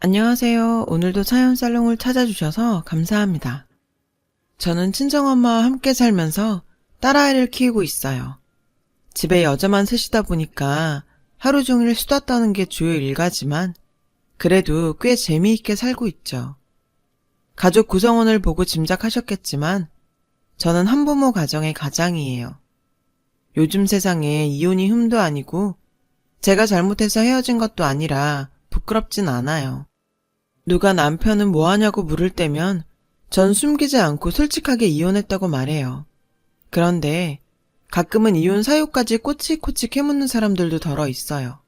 안녕하세요. 오늘도 사연살롱을 찾아주셔서 감사합니다. 저는 친정엄마와 함께 살면서 딸아이를 키우고 있어요. 집에 여자만 셋이다 보니까 하루 종일 수다 떠는 게 주요 일과지만 그래도 꽤 재미있게 살고 있죠. 가족 구성원을 보고 짐작하셨겠지만 저는 한부모 가정의 가장이에요. 요즘 세상에 이혼이 흠도 아니고 제가 잘못해서 헤어진 것도 아니라 부끄럽진 않아요. 누가 남편은 뭐하냐고 물을 때면 전 숨기지 않고 솔직하게 이혼했다고 말해요. 그런데 가끔은 이혼 사유까지 꼬치꼬치 캐묻는 사람들도 덜어 있어요.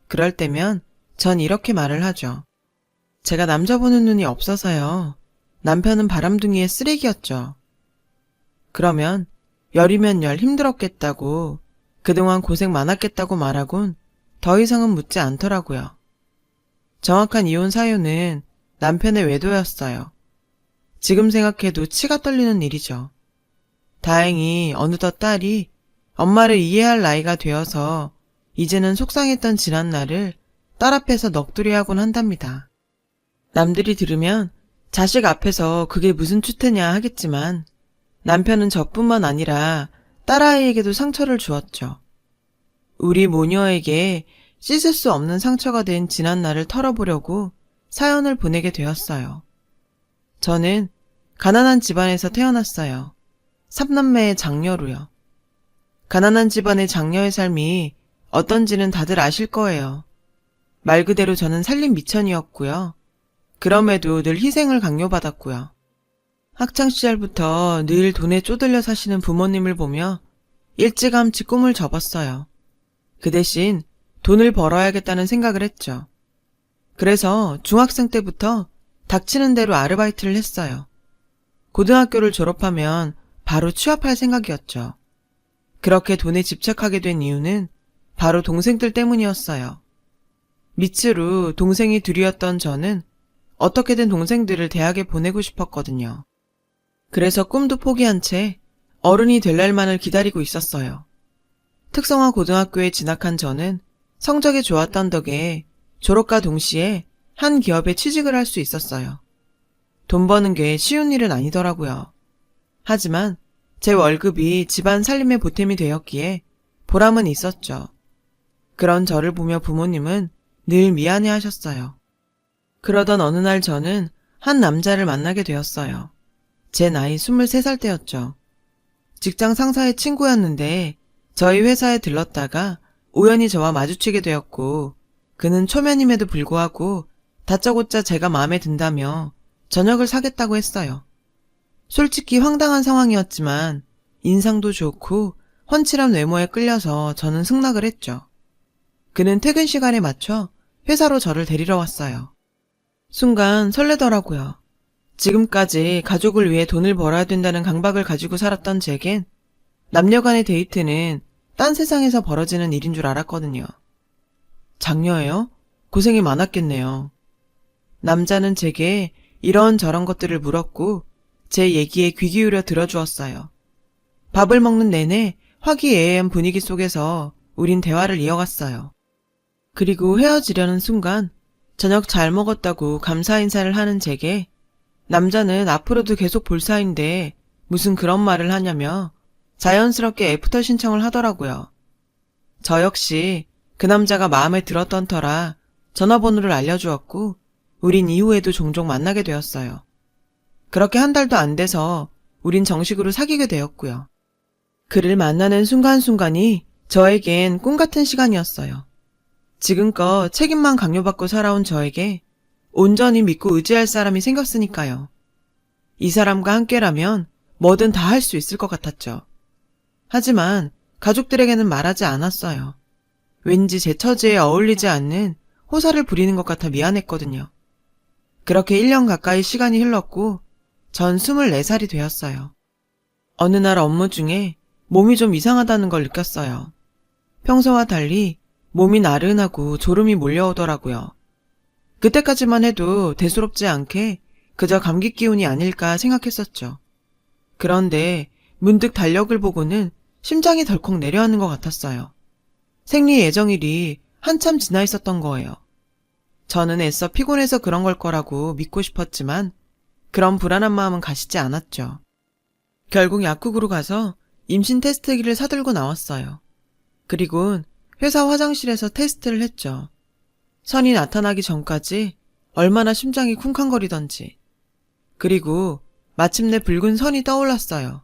그럴 때면 전 이렇게 말을 하죠. 제가 남자 보는 눈이 없어서요. 남편은 바람둥이의 쓰레기였죠. 그러면 열이면 열 힘들었겠다고 그동안 고생 많았겠다고 말하곤 더 이상은 묻지 않더라고요. 정확한 이혼 사유는 남편의 외도였어요. 지금 생각해도 치가 떨리는 일이죠. 다행히 어느덧 딸이 엄마를 이해할 나이가 되어서 이제는 속상했던 지난날을 딸 앞에서 넋두리하곤 한답니다. 남들이 들으면 자식 앞에서 그게 무슨 추태냐 하겠지만 남편은 저뿐만 아니라 딸아이에게도 상처를 주었죠. 우리 모녀에게 씻을 수 없는 상처가 된 지난날을 털어보려고 사연을 보내게 되었어요. 저는 가난한 집안에서 태어났어요. 3남매의 장녀로요. 가난한 집안의 장녀의 삶이 어떤지는 다들 아실 거예요. 말 그대로 저는 살림 미천이었고요. 그럼에도 늘 희생을 강요받았고요. 학창시절부터 늘 돈에 쪼들려 사시는 부모님을 보며 일찌감치 꿈을 접었어요. 그 대신 돈을 벌어야겠다는 생각을 했죠. 그래서 중학생 때부터 닥치는 대로 아르바이트를 했어요. 고등학교를 졸업하면 바로 취업할 생각이었죠. 그렇게 돈에 집착하게 된 이유는 바로 동생들 때문이었어요. 밑으로 동생이 둘이었던 저는 어떻게든 동생들을 대학에 보내고 싶었거든요. 그래서 꿈도 포기한 채 어른이 될 날만을 기다리고 있었어요. 특성화 고등학교에 진학한 저는 성적이 좋았던 덕에 졸업과 동시에 한 기업에 취직을 할 수 있었어요. 돈 버는 게 쉬운 일은 아니더라고요. 하지만 제 월급이 집안 살림의 보탬이 되었기에 보람은 있었죠. 그런 저를 보며 부모님은 늘 미안해 하셨어요. 그러던 어느 날 저는 한 남자를 만나게 되었어요. 제 나이 23살 때였죠. 직장 상사의 친구였는데 저희 회사에 들렀다가 우연히 저와 마주치게 되었고 그는 초면임에도 불구하고 다짜고짜 제가 마음에 든다며 저녁을 사겠다고 했어요. 솔직히 황당한 상황이었지만 인상도 좋고 훤칠한 외모에 끌려서 저는 승낙을 했죠. 그는 퇴근 시간에 맞춰 회사로 저를 데리러 왔어요. 순간 설레더라고요. 지금까지 가족을 위해 돈을 벌어야 된다는 강박을 가지고 살았던 제겐 남녀 간의 데이트는 딴 세상에서 벌어지는 일인 줄 알았거든요. 장녀예요? 고생이 많았겠네요. 남자는 제게 이런저런 것들을 물었고 제 얘기에 귀 기울여 들어주었어요. 밥을 먹는 내내 화기애애한 분위기 속에서 우린 대화를 이어갔어요. 그리고 헤어지려는 순간 저녁 잘 먹었다고 감사 인사를 하는 제게 남자는 앞으로도 계속 볼 사이인데 무슨 그런 말을 하냐며 자연스럽게 애프터 신청을 하더라고요. 저 역시 그 남자가 마음에 들었던 터라 전화번호를 알려주었고 우린 이후에도 종종 만나게 되었어요. 그렇게 한 달도 안 돼서 우린 정식으로 사귀게 되었고요. 그를 만나는 순간순간이 저에겐 꿈 같은 시간이었어요. 지금껏 책임만 강요받고 살아온 저에게 온전히 믿고 의지할 사람이 생겼으니까요. 이 사람과 함께라면 뭐든 다 할 수 있을 것 같았죠. 하지만 가족들에게는 말하지 않았어요. 왠지 제 처지에 어울리지 않는 호사를 부리는 것 같아 미안했거든요. 그렇게 1년 가까이 시간이 흘렀고 전 24살이 되었어요. 어느 날 업무 중에 몸이 좀 이상하다는 걸 느꼈어요. 평소와 달리 몸이 나른하고 졸음이 몰려오더라고요. 그때까지만 해도 대수롭지 않게 그저 감기 기운이 아닐까 생각했었죠. 그런데 문득 달력을 보고는 심장이 덜컥 내려앉는 것 같았어요. 생리 예정일이 한참 지나 있었던 거예요. 저는 애써 피곤해서 그런 걸 거라고 믿고 싶었지만 그런 불안한 마음은 가시지 않았죠. 결국 약국으로 가서 임신 테스트기를 사들고 나왔어요. 그리고 회사 화장실에서 테스트를 했죠. 선이 나타나기 전까지 얼마나 심장이 쿵쾅거리던지. 그리고 마침내 붉은 선이 떠올랐어요.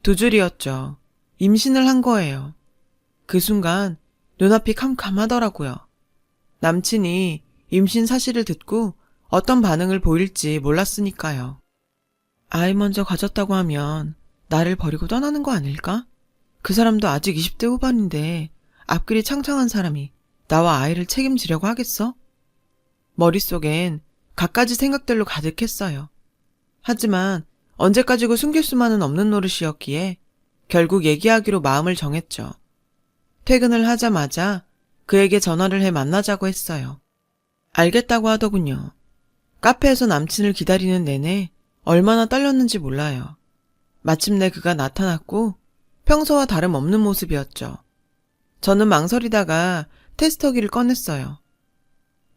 2줄이었죠. 임신을 한 거예요. 그 순간 눈앞이 캄캄하더라고요. 남친이 임신 사실을 듣고 어떤 반응을 보일지 몰랐으니까요. 아이 먼저 가졌다고 하면 나를 버리고 떠나는 거 아닐까? 그 사람도 아직 20대 후반인데 앞길이 창창한 사람이 나와 아이를 책임지려고 하겠어? 머릿속엔 갖가지 생각들로 가득했어요. 하지만 언제까지고 숨길 수만은 없는 노릇이었기에 결국 얘기하기로 마음을 정했죠. 퇴근을 하자마자 그에게 전화를 해 만나자고 했어요. 알겠다고 하더군요. 카페에서 남친을 기다리는 내내 얼마나 떨렸는지 몰라요. 마침내 그가 나타났고 평소와 다름없는 모습이었죠. 저는 망설이다가 테스터기를 꺼냈어요.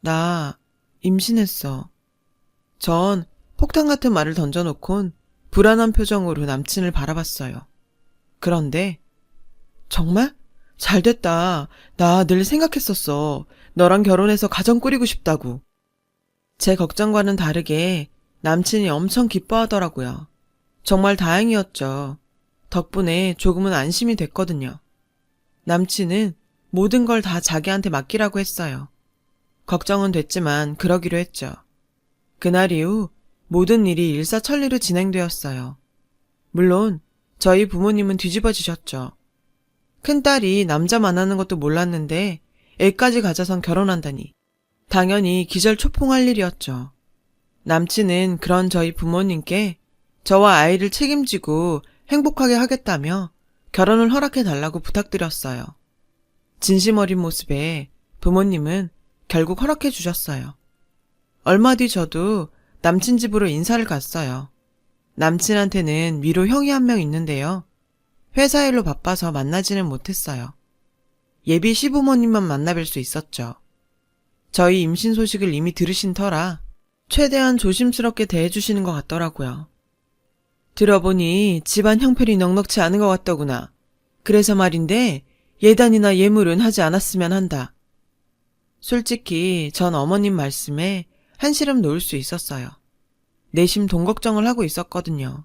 나 임신했어. 전 폭탄 같은 말을 던져놓곤 불안한 표정으로 남친을 바라봤어요. 그런데 정말? 잘됐다. 나 늘 생각했었어. 너랑 결혼해서 가정 꾸리고 싶다고. 제 걱정과는 다르게 남친이 엄청 기뻐하더라고요. 정말 다행이었죠. 덕분에 조금은 안심이 됐거든요. 남친은 모든 걸 다 자기한테 맡기라고 했어요. 걱정은 됐지만 그러기로 했죠. 그날 이후 모든 일이 일사천리로 진행되었어요. 물론 저희 부모님은 뒤집어지셨죠. 큰딸이 남자 만나는 것도 몰랐는데 애까지 가져선 결혼한다니. 당연히 기절초풍할 일이었죠. 남친은 그런 저희 부모님께 저와 아이를 책임지고 행복하게 하겠다며 결혼을 허락해달라고 부탁드렸어요. 진심 어린 모습에 부모님은 결국 허락해 주셨어요. 얼마 뒤 저도 남친 집으로 인사를 갔어요. 남친한테는 위로 형이 한 명 있는데요. 회사 일로 바빠서 만나지는 못했어요. 예비 시부모님만 만나뵐 수 있었죠. 저희 임신 소식을 이미 들으신 터라 최대한 조심스럽게 대해주시는 것 같더라고요. 들어보니 집안 형편이 넉넉치 않은 것 같더구나. 그래서 말인데 예단이나 예물은 하지 않았으면 한다. 솔직히 전 어머님 말씀에 한시름 놓을 수 있었어요. 내심 돈 걱정을 하고 있었거든요.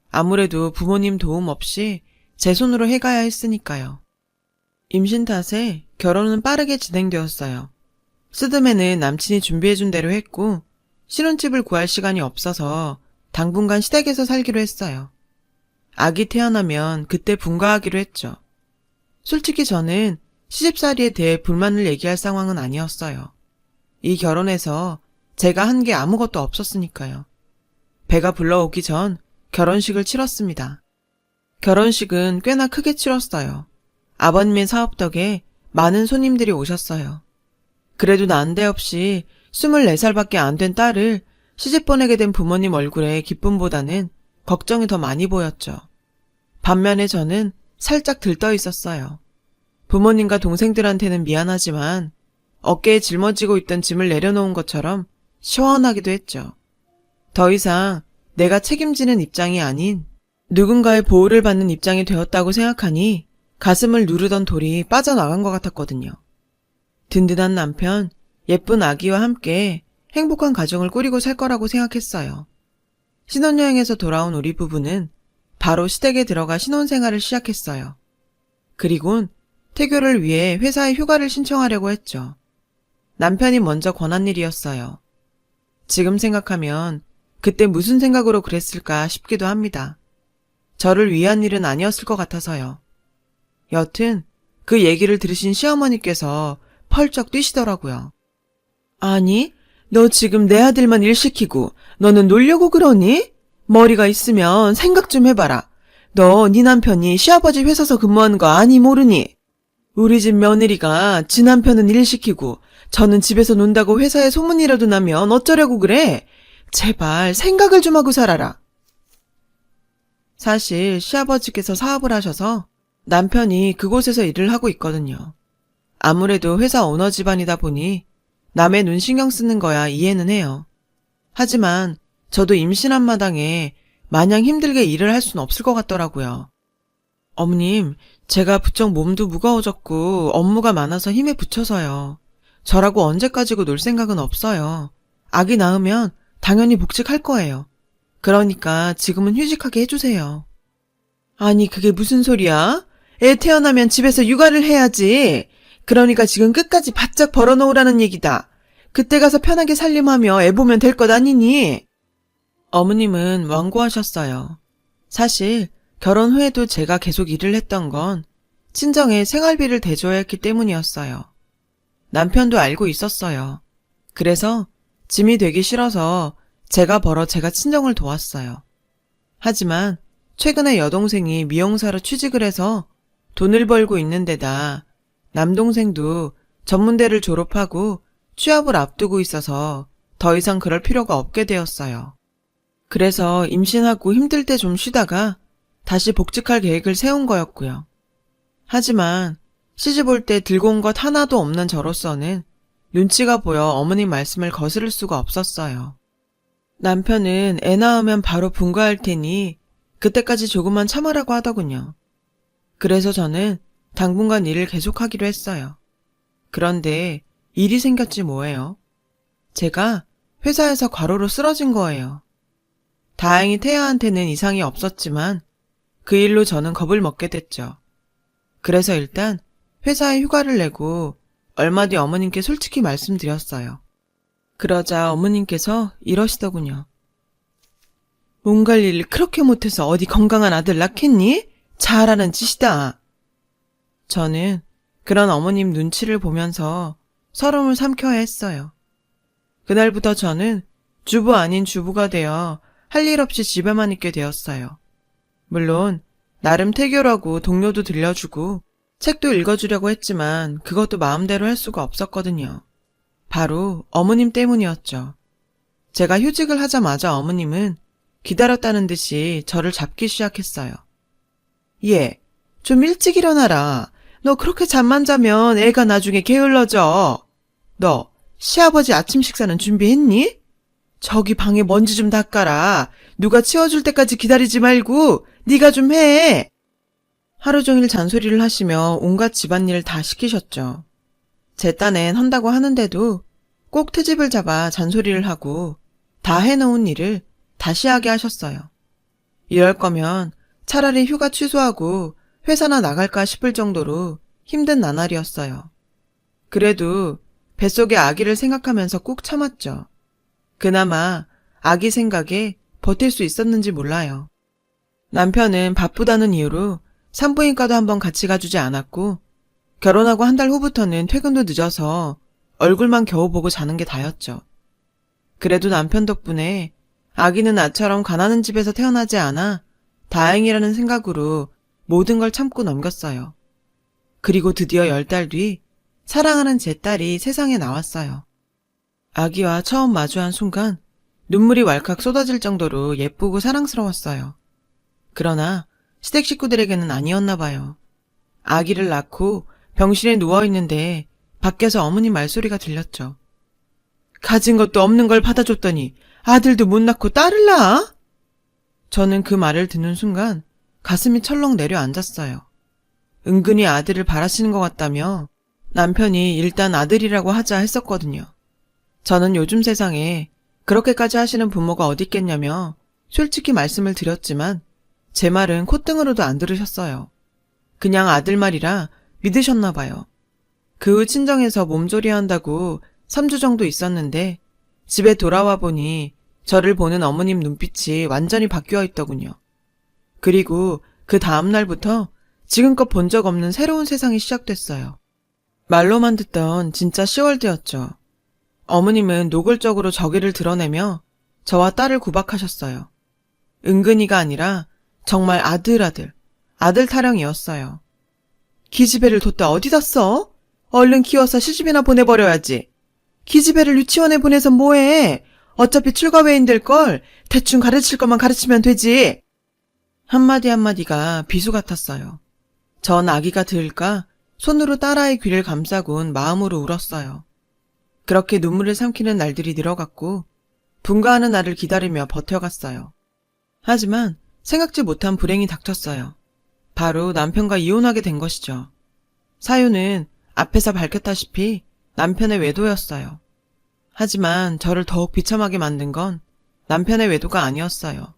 아무래도 부모님 도움 없이 제 손으로 해가야 했으니까요. 임신 탓에 결혼은 빠르게 진행되었어요. 스드메는 남친이 준비해준 대로 했고 신혼집을 구할 시간이 없어서 당분간 시댁에서 살기로 했어요. 아기 태어나면 그때 분가하기로 했죠. 솔직히 저는 시집살이에 대해 불만을 얘기할 상황은 아니었어요. 이 결혼에서 제가 한 게 아무것도 없었으니까요. 배가 불러오기 전 결혼식을 치렀습니다. 결혼식은 꽤나 크게 치렀어요. 아버님의 사업 덕에 많은 손님들이 오셨어요. 그래도 난데없이 24살밖에 안 된 딸을 시집 보내게 된 부모님 얼굴에 기쁨보다는 걱정이 더 많이 보였죠. 반면에 저는 살짝 들떠 있었어요. 부모님과 동생들한테는 미안하지만 어깨에 짊어지고 있던 짐을 내려놓은 것처럼 시원하기도 했죠. 더 이상 내가 책임지는 입장이 아닌 누군가의 보호를 받는 입장이 되었다고 생각하니 가슴을 누르던 돌이 빠져나간 것 같았거든요. 든든한 남편, 예쁜 아기와 함께 행복한 가정을 꾸리고 살 거라고 생각했어요. 신혼여행에서 돌아온 우리 부부는 바로 시댁에 들어가 신혼생활을 시작했어요. 그리곤 태교를 위해 회사에 휴가를 신청하려고 했죠. 남편이 먼저 권한 일이었어요. 지금 생각하면 그때 무슨 생각으로 그랬을까 싶기도 합니다. 저를 위한 일은 아니었을 것 같아서요. 여튼 그 얘기를 들으신 시어머니께서 펄쩍 뛰시더라고요. 아니, 너 지금 내 아들만 일 시키고 너는 놀려고 그러니? 머리가 있으면 생각 좀 해봐라. 너 네 남편이 시아버지 회사서 근무하는 거 아니 모르니? 우리 집 며느리가 지 남편은 일 시키고 저는 집에서 논다고 회사에 소문이라도 나면 어쩌려고 그래? 제발 생각을 좀 하고 살아라. 사실 시아버지께서 사업을 하셔서 남편이 그곳에서 일을 하고 있거든요. 아무래도 회사 오너 집안이다 보니 남의 눈 신경 쓰는 거야 이해는 해요. 하지만 저도 임신한 마당에 마냥 힘들게 일을 할 수는 없을 것 같더라고요. 어머님, 제가 부쩍 몸도 무거워졌고 업무가 많아서 힘에 부쳐서요. 저라고 언제까지고 놀 생각은 없어요. 아기 낳으면 당연히 복직할 거예요. 그러니까 지금은 휴직하게 해주세요. 아니, 그게 무슨 소리야? 애 태어나면 집에서 육아를 해야지. 그러니까 지금 끝까지 바짝 벌어놓으라는 얘기다. 그때 가서 편하게 살림하며 애 보면 될 것 아니니? 어머님은 완고하셨어요. 사실 결혼 후에도 제가 계속 일을 했던 건 친정에 생활비를 대줘야 했기 때문이었어요. 남편도 알고 있었어요. 그래서 짐이 되기 싫어서 제가 벌어 제가 친정을 도왔어요. 하지만 최근에 여동생이 미용사로 취직을 해서 돈을 벌고 있는 데다 남동생도 전문대를 졸업하고 취업을 앞두고 있어서 더 이상 그럴 필요가 없게 되었어요. 그래서 임신하고 힘들 때 좀 쉬다가 다시 복직할 계획을 세운 거였고요. 하지만 시집 올 때 들고 온 것 하나도 없는 저로서는 눈치가 보여 어머님 말씀을 거스를 수가 없었어요. 남편은 애 낳으면 바로 분가할 테니 그때까지 조금만 참으라고 하더군요. 그래서 저는 당분간 일을 계속하기로 했어요. 그런데 일이 생겼지 뭐예요. 제가 회사에서 과로로 쓰러진 거예요. 다행히 태아한테는 이상이 없었지만 그 일로 저는 겁을 먹게 됐죠. 그래서 일단 회사에 휴가를 내고 얼마 뒤 어머님께 솔직히 말씀드렸어요. 그러자 어머님께서 이러시더군요. 몸 관리를 그렇게 못해서 어디 건강한 아들 낳겠니? 잘하는 짓이다. 저는 그런 어머님 눈치를 보면서 서름을 삼켜야 했어요. 그날부터 저는 주부 아닌 주부가 되어 할 일 없이 집에만 있게 되었어요. 물론 나름 태교라고 동료도 들려주고 책도 읽어주려고 했지만 그것도 마음대로 할 수가 없었거든요. 바로 어머님 때문이었죠. 제가 휴직을 하자마자 어머님은 기다렸다는 듯이 저를 잡기 시작했어요. 얘, 좀 일찍 일어나라. 너 그렇게 잠만 자면 애가 나중에 게을러져. 너 시아버지 아침 식사는 준비했니? 저기 방에 먼지 좀 닦아라. 누가 치워줄 때까지 기다리지 말고 네가 좀 해. 하루 종일 잔소리를 하시며 온갖 집안일을 다 시키셨죠. 제 딴엔 한다고 하는데도 꼭 트집을 잡아 잔소리를 하고 다 해놓은 일을 다시 하게 하셨어요. 이럴 거면 차라리 휴가 취소하고 회사나 나갈까 싶을 정도로 힘든 나날이었어요. 그래도 뱃속의 아기를 생각하면서 꾹 참았죠. 그나마 아기 생각에 버틸 수 있었는지 몰라요. 남편은 바쁘다는 이유로 산부인과도 한번 같이 가주지 않았고 결혼하고 한 달 후부터는 퇴근도 늦어서 얼굴만 겨우 보고 자는 게 다였죠. 그래도 남편 덕분에 아기는 나처럼 가난한 집에서 태어나지 않아 다행이라는 생각으로 모든 걸 참고 넘겼어요. 그리고 드디어 10달 뒤 사랑하는 제 딸이 세상에 나왔어요. 아기와 처음 마주한 순간 눈물이 왈칵 쏟아질 정도로 예쁘고 사랑스러웠어요. 그러나 시댁 식구들에게는 아니었나 봐요. 아기를 낳고 병실에 누워있는데 밖에서 어머님 말소리가 들렸죠. 가진 것도 없는 걸 받아줬더니 아들도 못 낳고 딸을 낳아? 저는 그 말을 듣는 순간 가슴이 철렁 내려앉았어요. 은근히 아들을 바라시는 것 같다며 남편이 일단 아들이라고 하자 했었거든요. 저는 요즘 세상에 그렇게까지 하시는 부모가 어디 있겠냐며 솔직히 말씀을 드렸지만 제 말은 콧등으로도 안 들으셨어요. 그냥 아들 말이라 믿으셨나 봐요. 그 후 친정에서 몸조리한다고 3주 정도 있었는데 집에 돌아와 보니 저를 보는 어머님 눈빛이 완전히 바뀌어 있더군요. 그리고 그 다음 날부터 지금껏 본 적 없는 새로운 세상이 시작됐어요. 말로만 듣던 진짜 시월드였죠. 어머님은 노골적으로 저기를 드러내며 저와 딸을 구박하셨어요. 은근히가 아니라 정말 아들 타령이었어요. 기집애를 뒀다 어디다 써? 얼른 키워서 시집이나 보내버려야지. 기집애를 유치원에 보내서 뭐해? 어차피 출가외인 될걸 대충 가르칠 것만 가르치면 되지. 한마디 한마디가 비수 같았어요. 전 아기가 들을까 손으로 딸아이 귀를 감싸곤 마음으로 울었어요. 그렇게 눈물을 삼키는 날들이 늘어갔고 분가하는 날을 기다리며 버텨갔어요. 하지만 생각지 못한 불행이 닥쳤어요. 바로 남편과 이혼하게 된 것이죠. 사유는 앞에서 밝혔다시피 남편의 외도였어요. 하지만 저를 더욱 비참하게 만든 건 남편의 외도가 아니었어요.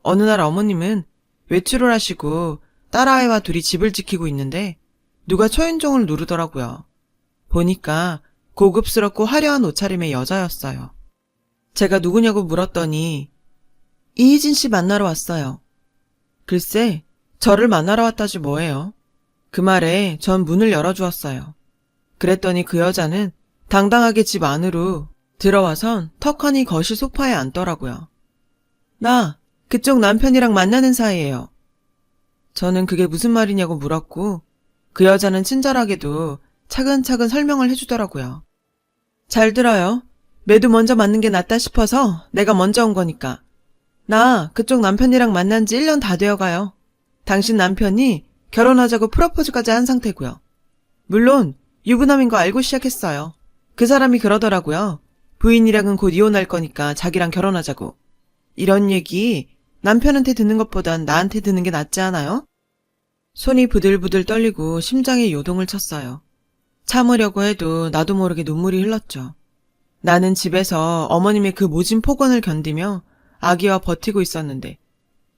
어느 날 어머님은 외출을 하시고 딸아이와 둘이 집을 지키고 있는데 누가 초인종을 누르더라고요. 보니까 고급스럽고 화려한 옷차림의 여자였어요. 제가 누구냐고 물었더니 이희진 씨 만나러 왔어요. 글쎄, 저를 만나러 왔다지 뭐예요. 그 말에 전 문을 열어주었어요. 그랬더니 그 여자는 당당하게 집 안으로 들어와선 턱하니 거실 소파에 앉더라고요. 나 그쪽 남편이랑 만나는 사이예요. 저는 그게 무슨 말이냐고 물었고 그 여자는 친절하게도 차근차근 설명을 해주더라고요. 잘 들어요. 매도 먼저 맞는 게 낫다 싶어서 내가 먼저 온 거니까. 나 그쪽 남편이랑 만난 지 1년 다 되어가요. 당신 남편이 결혼하자고 프로포즈까지 한 상태고요. 물론 유부남인 거 알고 시작했어요. 그 사람이 그러더라고요. 부인이랑은 곧 이혼할 거니까 자기랑 결혼하자고. 이런 얘기 남편한테 듣는 것보단 나한테 듣는 게 낫지 않아요? 손이 부들부들 떨리고 심장에 요동을 쳤어요. 참으려고 해도 나도 모르게 눈물이 흘렀죠. 나는 집에서 어머님의 그 모진 폭언을 견디며 아기와 버티고 있었는데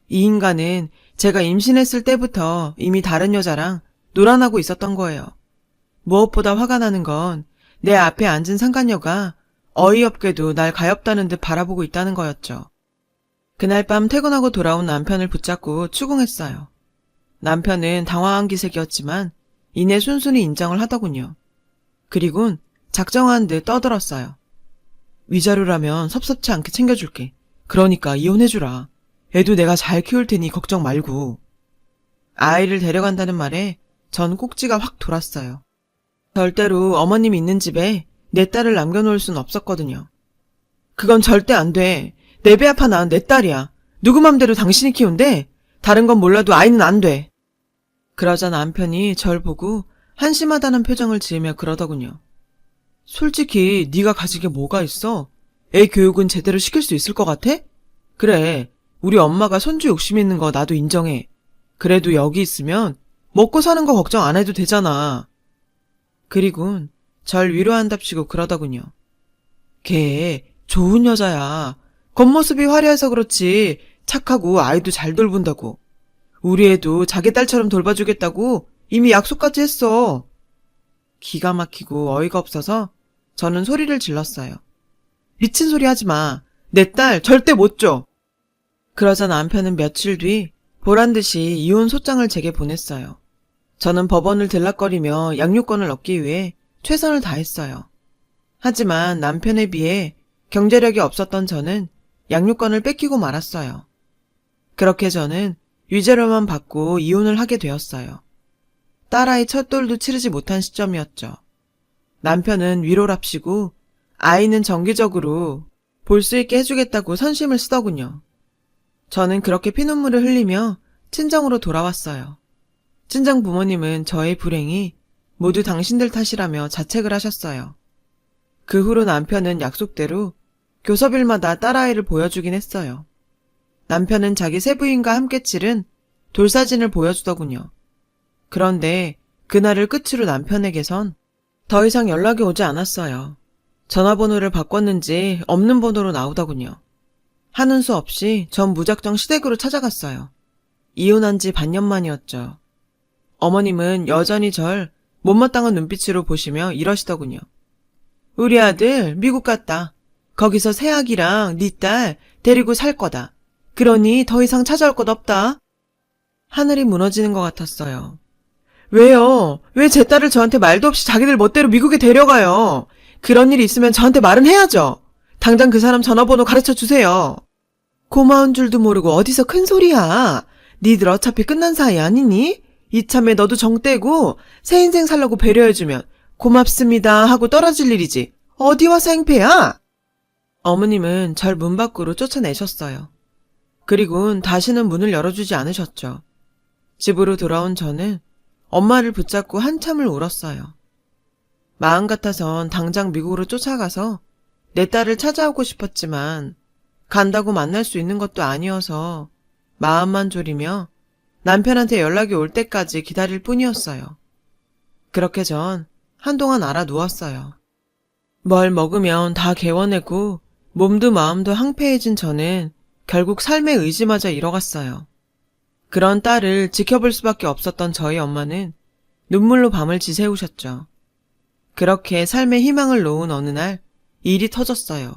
이 인간은 제가 임신했을 때부터 이미 다른 여자랑 놀아나고 있었던 거예요. 무엇보다 화가 나는 건 내 앞에 앉은 상간녀가 어이없게도 날 가엾다는 듯 바라보고 있다는 거였죠. 그날 밤 퇴근하고 돌아온 남편을 붙잡고 추궁했어요. 남편은 당황한 기색이었지만 이내 순순히 인정을 하더군요. 그리곤 작정한 듯 떠들었어요. 위자료라면 섭섭치 않게 챙겨줄게. 그러니까 이혼해주라. 애도 내가 잘 키울 테니 걱정 말고. 아이를 데려간다는 말에 전 꼭지가 확 돌았어요. 절대로 어머님 있는 집에 내 딸을 남겨놓을 순 없었거든요. 그건 절대 안 돼. 내 배 아파 낳은 내 딸이야. 누구 맘대로 당신이 키운대? 다른 건 몰라도 아이는 안 돼. 그러자 남편이 절 보고 한심하다는 표정을 지으며 그러더군요. 솔직히 네가 가진 게 뭐가 있어? 애 교육은 제대로 시킬 수 있을 것 같아? 그래, 우리 엄마가 손주 욕심 있는 거 나도 인정해. 그래도 여기 있으면 먹고 사는 거 걱정 안 해도 되잖아. 그리곤 절 위로한답시고 그러더군요. 걔 좋은 여자야. 겉모습이 화려해서 그렇지 착하고 아이도 잘 돌본다고. 우리 애도 자기 딸처럼 돌봐주겠다고 이미 약속까지 했어. 기가 막히고 어이가 없어서 저는 소리를 질렀어요. 미친 소리 하지 마. 내 딸 절대 못 줘. 그러자 남편은 며칠 뒤 보란듯이 이혼 소장을 제게 보냈어요. 저는 법원을 들락거리며 양육권을 얻기 위해 최선을 다했어요. 하지만 남편에 비해 경제력이 없었던 저는 양육권을 뺏기고 말았어요. 그렇게 저는 위자료만 받고 이혼을 하게 되었어요. 딸아이 첫 돌도 치르지 못한 시점이었죠. 남편은 위로랍시고 아이는 정기적으로 볼 수 있게 해주겠다고 선심을 쓰더군요. 저는 그렇게 피눈물을 흘리며 친정으로 돌아왔어요. 친정 부모님은 저의 불행이 모두 당신들 탓이라며 자책을 하셨어요. 그 후로 남편은 약속대로 교섭일마다 딸아이를 보여주긴 했어요. 남편은 자기 세부인과 함께 치른 돌사진을 보여주더군요. 그런데 그날을 끝으로 남편에게선 더 이상 연락이 오지 않았어요. 전화번호를 바꿨는지 없는 번호로 나오더군요. 하는 수 없이 전 무작정 시댁으로 찾아갔어요. 이혼한 지 반년 만이었죠. 어머님은 여전히 절 못마땅한 눈빛으로 보시며 이러시더군요. 우리 아들 미국 갔다. 거기서 새아기랑 네 딸 데리고 살 거다. 그러니 더 이상 찾아올 것 없다. 하늘이 무너지는 것 같았어요. 왜요? 왜 제 딸을 저한테 말도 없이 자기들 멋대로 미국에 데려가요? 그런 일이 있으면 저한테 말은 해야죠. 당장 그 사람 전화번호 가르쳐 주세요. 고마운 줄도 모르고 어디서 큰 소리야. 니들 어차피 끝난 사이 아니니? 이참에 너도 정 떼고 새 인생 살라고 배려해주면 고맙습니다 하고 떨어질 일이지. 어디 와서 행패야? 어머님은 절 문 밖으로 쫓아내셨어요. 그리곤 다시는 문을 열어주지 않으셨죠. 집으로 돌아온 저는 엄마를 붙잡고 한참을 울었어요. 마음 같아선 당장 미국으로 쫓아가서 내 딸을 찾아오고 싶었지만 간다고 만날 수 있는 것도 아니어서 마음만 졸이며 남편한테 연락이 올 때까지 기다릴 뿐이었어요. 그렇게 전 한동안 알아 누웠어요. 뭘 먹으면 다 개워내고 몸도 마음도 황폐해진 저는 결국 삶의 의지마저 잃어갔어요. 그런 딸을 지켜볼 수밖에 없었던 저희 엄마는 눈물로 밤을 지새우셨죠. 그렇게 삶의 희망을 놓은 어느 날 일이 터졌어요.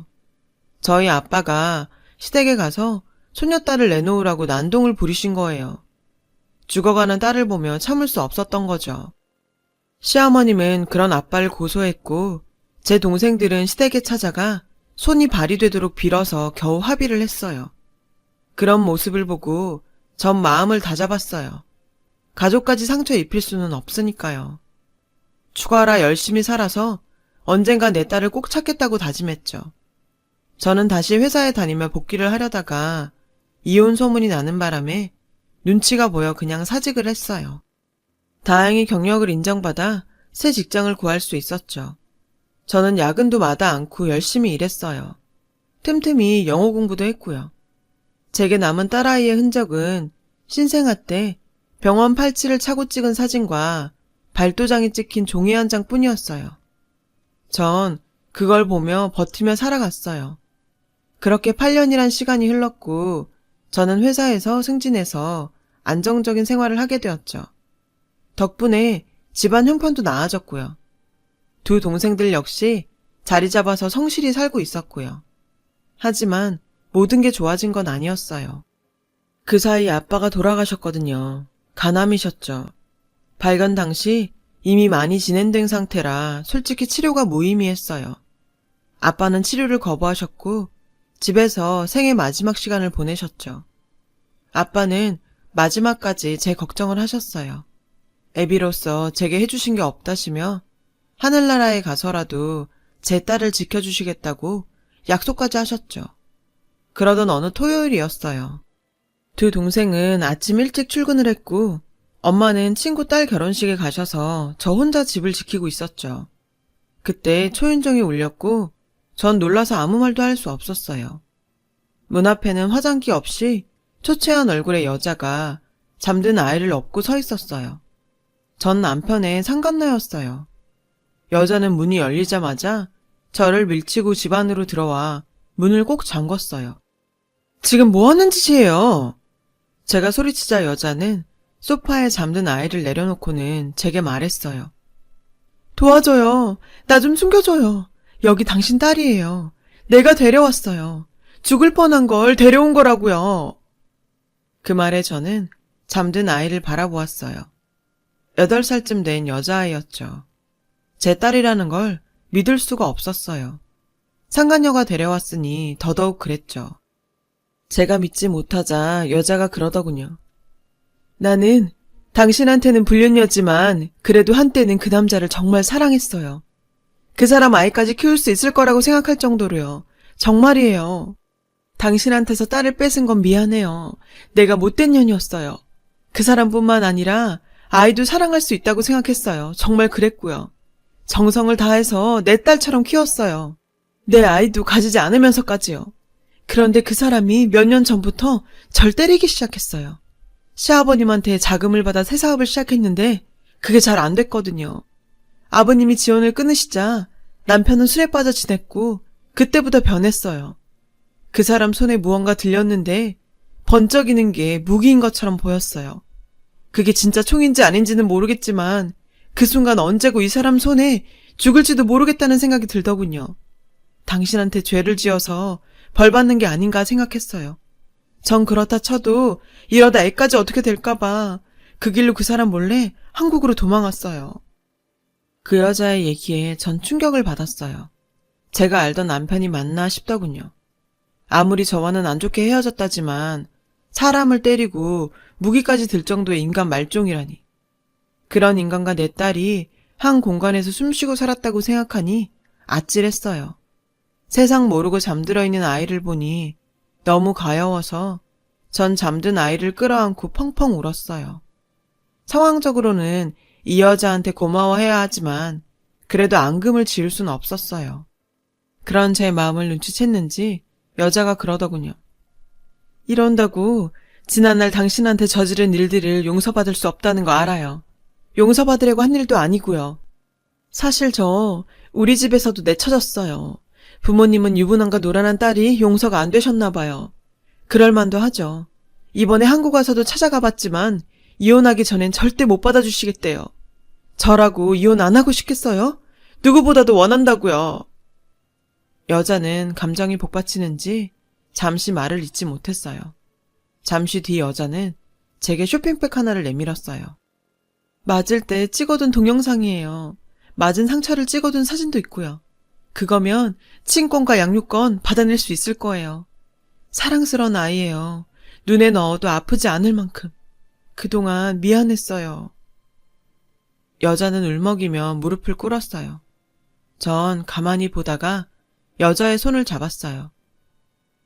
저희 아빠가 시댁에 가서 손녀딸을 내놓으라고 난동을 부리신 거예요. 죽어가는 딸을 보며 참을 수 없었던 거죠. 시어머님은 그런 아빠를 고소했고 제 동생들은 시댁에 찾아가 손이 발휘되도록 빌어서 겨우 합의를 했어요. 그런 모습을 보고 전 마음을 다잡았어요. 가족까지 상처 입힐 수는 없으니까요. 죽어라 열심히 살아서 언젠가 내 딸을 꼭 찾겠다고 다짐했죠. 저는 다시 회사에 다니며 복귀를 하려다가 이혼 소문이 나는 바람에 눈치가 보여 그냥 사직을 했어요. 다행히 경력을 인정받아 새 직장을 구할 수 있었죠. 저는 야근도 마다 않고 열심히 일했어요. 틈틈이 영어 공부도 했고요. 제게 남은 딸아이의 흔적은 신생아 때 병원 팔찌를 차고 찍은 사진과 발도장이 찍힌 종이 한 장뿐이었어요. 전 그걸 보며 버티며 살아갔어요. 그렇게 8년이란 시간이 흘렀고 저는 회사에서 승진해서 안정적인 생활을 하게 되었죠. 덕분에 집안 형편도 나아졌고요. 두 동생들 역시 자리 잡아서 성실히 살고 있었고요. 하지만 모든 게 좋아진 건 아니었어요. 그 사이 아빠가 돌아가셨거든요. 간암이셨죠. 발견 당시 이미 많이 진행된 상태라 솔직히 치료가 무의미했어요. 아빠는 치료를 거부하셨고 집에서 생애 마지막 시간을 보내셨죠. 아빠는 마지막까지 제 걱정을 하셨어요. 애비로서 제게 해주신 게 없다시며 하늘나라에 가서라도 제 딸을 지켜주시겠다고 약속까지 하셨죠. 그러던 어느 토요일이었어요. 두 동생은 아침 일찍 출근을 했고 엄마는 친구 딸 결혼식에 가셔서 저 혼자 집을 지키고 있었죠. 그때 초인종이 울렸고 전 놀라서 아무 말도 할 수 없었어요. 문 앞에는 화장기 없이 초췌한 얼굴의 여자가 잠든 아이를 업고 서 있었어요. 전 남편의 상간녀였어요. 여자는 문이 열리자마자 저를 밀치고 집 안으로 들어와 문을 꼭 잠궜어요. 지금 뭐 하는 짓이에요? 제가 소리치자 여자는 소파에 잠든 아이를 내려놓고는 제게 말했어요. 도와줘요. 나 좀 숨겨줘요. 여기 당신 딸이에요. 내가 데려왔어요. 죽을 뻔한 걸 데려온 거라고요. 그 말에 저는 잠든 아이를 바라보았어요. 8살쯤 된 여자아이였죠. 제 딸이라는 걸 믿을 수가 없었어요. 상간녀가 데려왔으니 더더욱 그랬죠. 제가 믿지 못하자 여자가 그러더군요. 나는 당신한테는 불륜녀지만 그래도 한때는 그 남자를 정말 사랑했어요. 그 사람 아이까지 키울 수 있을 거라고 생각할 정도로요. 정말이에요. 당신한테서 딸을 뺏은 건 미안해요. 내가 못된 년이었어요. 그 사람뿐만 아니라 아이도 사랑할 수 있다고 생각했어요. 정말 그랬고요. 정성을 다해서 내 딸처럼 키웠어요. 내 아이도 가지지 않으면서까지요. 그런데 그 사람이 몇 년 전부터 절 때리기 시작했어요. 시아버님한테 자금을 받아 새 사업을 시작했는데 그게 잘 안 됐거든요. 아버님이 지원을 끊으시자 남편은 술에 빠져 지냈고 그때부터 변했어요. 그 사람 손에 무언가 들렸는데 번쩍이는 게 무기인 것처럼 보였어요. 그게 진짜 총인지 아닌지는 모르겠지만 그 순간 언제고 이 사람 손에 죽을지도 모르겠다는 생각이 들더군요. 당신한테 죄를 지어서 벌 받는 게 아닌가 생각했어요. 전 그렇다 쳐도 이러다 애까지 어떻게 될까봐 그 길로 그 사람 몰래 한국으로 도망왔어요. 그 여자의 얘기에 전 충격을 받았어요. 제가 알던 남편이 맞나 싶더군요. 아무리 저와는 안 좋게 헤어졌다지만 사람을 때리고 무기까지 들 정도의 인간 말종이라니. 그런 인간과 내 딸이 한 공간에서 숨쉬고 살았다고 생각하니 아찔했어요. 세상 모르고 잠들어 있는 아이를 보니 너무 가여워서 전 잠든 아이를 끌어안고 펑펑 울었어요. 상황적으로는 이 여자한테 고마워해야 하지만 그래도 앙금을 지을 수는 없었어요. 그런 제 마음을 눈치챘는지 여자가 그러더군요. 이런다고 지난날 당신한테 저지른 일들을 용서받을 수 없다는 거 알아요. 용서받으려고 한 일도 아니고요. 사실 저 우리 집에서도 내쳐졌어요. 부모님은 유부남과 노란한 딸이 용서가 안 되셨나 봐요. 그럴 만도 하죠. 이번에 한국 와서도 찾아가 봤지만 이혼하기 전엔 절대 못 받아주시겠대요. 저라고 이혼 안 하고 싶겠어요? 누구보다도 원한다고요. 여자는 감정이 복받치는지 잠시 말을 잇지 못했어요. 잠시 뒤 여자는 제게 쇼핑백 하나를 내밀었어요. 맞을 때 찍어둔 동영상이에요. 맞은 상처를 찍어둔 사진도 있고요. 그거면 친권과 양육권 받아낼 수 있을 거예요. 사랑스러운 아이예요. 눈에 넣어도 아프지 않을 만큼. 그동안 미안했어요. 여자는 울먹이며 무릎을 꿇었어요. 전 가만히 보다가 여자의 손을 잡았어요.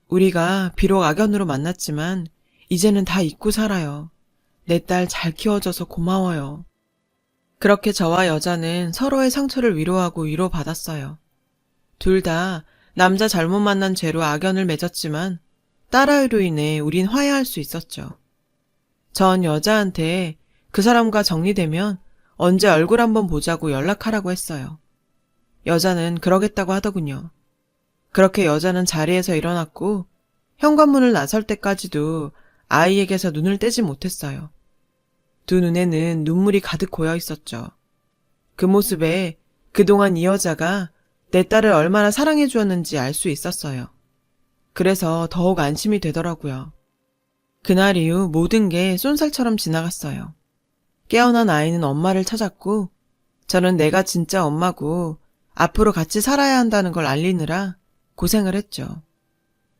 우리가 비록 악연으로 만났지만 이제는 다 잊고 살아요. 내 딸 잘 키워줘서 고마워요. 그렇게 저와 여자는 서로의 상처를 위로하고 위로받았어요. 둘 다 남자 잘못 만난 죄로 악연을 맺었지만 딸아이로 인해 우린 화해할 수 있었죠. 전 여자한테 그 사람과 정리되면 언제 얼굴 한번 보자고 연락하라고 했어요. 여자는 그러겠다고 하더군요. 그렇게 여자는 자리에서 일어났고 현관문을 나설 때까지도 아이에게서 눈을 떼지 못했어요. 두 눈에는 눈물이 가득 고여 있었죠. 그 모습에 그동안 이 여자가 내 딸을 얼마나 사랑해 주었는지 알 수 있었어요. 그래서 더욱 안심이 되더라고요. 그날 이후 모든 게 쏜살처럼 지나갔어요. 깨어난 아이는 엄마를 찾았고 저는 내가 진짜 엄마고 앞으로 같이 살아야 한다는 걸 알리느라 고생을 했죠.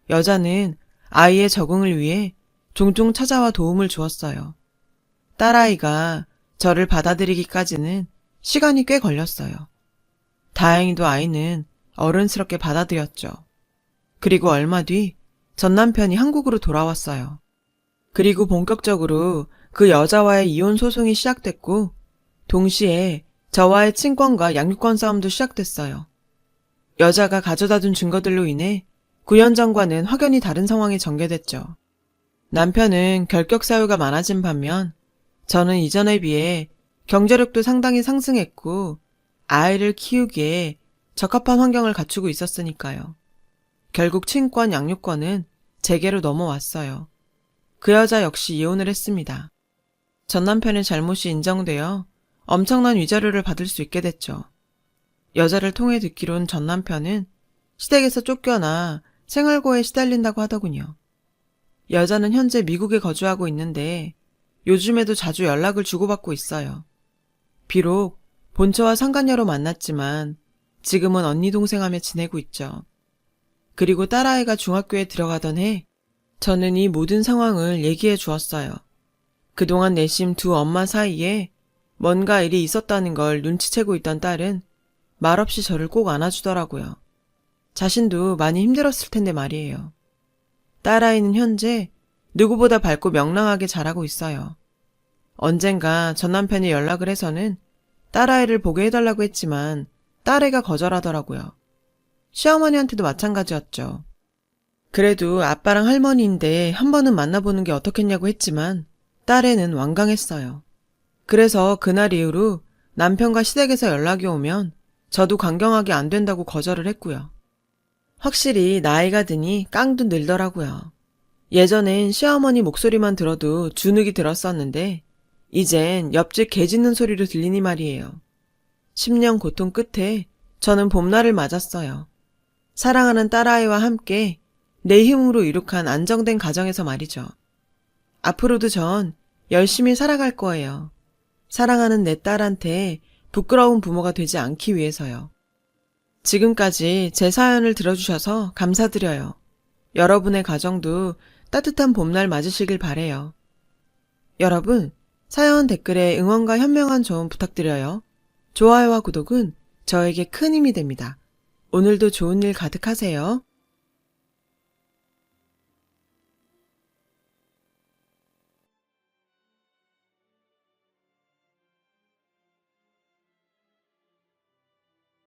여자는 아이의 적응을 위해 종종 찾아와 도움을 주었어요. 딸아이가 저를 받아들이기까지는 시간이 꽤 걸렸어요. 다행히도 아이는 어른스럽게 받아들였죠. 그리고 얼마 뒤 전 남편이 한국으로 돌아왔어요. 그리고 본격적으로 그 여자와의 이혼 소송이 시작됐고 동시에 저와의 친권과 양육권 싸움도 시작됐어요. 여자가 가져다둔 증거들로 인해 구현전과는 확연히 다른 상황이 전개됐죠. 남편은 결격 사유가 많아진 반면 저는 이전에 비해 경제력도 상당히 상승했고 아이를 키우기에 적합한 환경을 갖추고 있었으니까요. 결국 친권, 양육권은 제게로 넘어왔어요. 그 여자 역시 이혼을 했습니다. 전 남편의 잘못이 인정되어 엄청난 위자료를 받을 수 있게 됐죠. 여자를 통해 듣기론 전 남편은 시댁에서 쫓겨나 생활고에 시달린다고 하더군요. 여자는 현재 미국에 거주하고 있는데 요즘에도 자주 연락을 주고받고 있어요. 비록 본처와 상간녀로 만났지만 지금은 언니 동생하며 지내고 있죠. 그리고 딸아이가 중학교에 들어가던 해 저는 이 모든 상황을 얘기해 주었어요. 그동안 내심 두 엄마 사이에 뭔가 일이 있었다는 걸 눈치채고 있던 딸은 말없이 저를 꼭 안아주더라고요. 자신도 많이 힘들었을 텐데 말이에요. 딸아이는 현재 누구보다 밝고 명랑하게 자라고 있어요. 언젠가 전 남편이 연락을 해서는 딸아이를 보게 해달라고 했지만 딸애가 거절하더라고요. 시어머니한테도 마찬가지였죠. 그래도 아빠랑 할머니인데 한 번은 만나보는 게 어떻겠냐고 했지만 딸애는 완강했어요. 그래서 그날 이후로 남편과 시댁에서 연락이 오면 저도 강경하게 안 된다고 거절을 했고요. 확실히 나이가 드니 깡도 늘더라고요. 예전엔 시어머니 목소리만 들어도 주눅이 들었었는데 이젠 옆집 개 짖는 소리로 들리니 말이에요. 10년 고통 끝에 저는 봄날을 맞았어요. 사랑하는 딸아이와 함께 내 힘으로 이룩한 안정된 가정에서 말이죠. 앞으로도 전 열심히 살아갈 거예요. 사랑하는 내 딸한테 부끄러운 부모가 되지 않기 위해서요. 지금까지 제 사연을 들어주셔서 감사드려요. 여러분의 가정도 따뜻한 봄날 맞으시길 바래요. 여러분, 사연 댓글에 응원과 현명한 조언 부탁드려요. 좋아요와 구독은 저에게 큰 힘이 됩니다. 오늘도 좋은 일 가득하세요.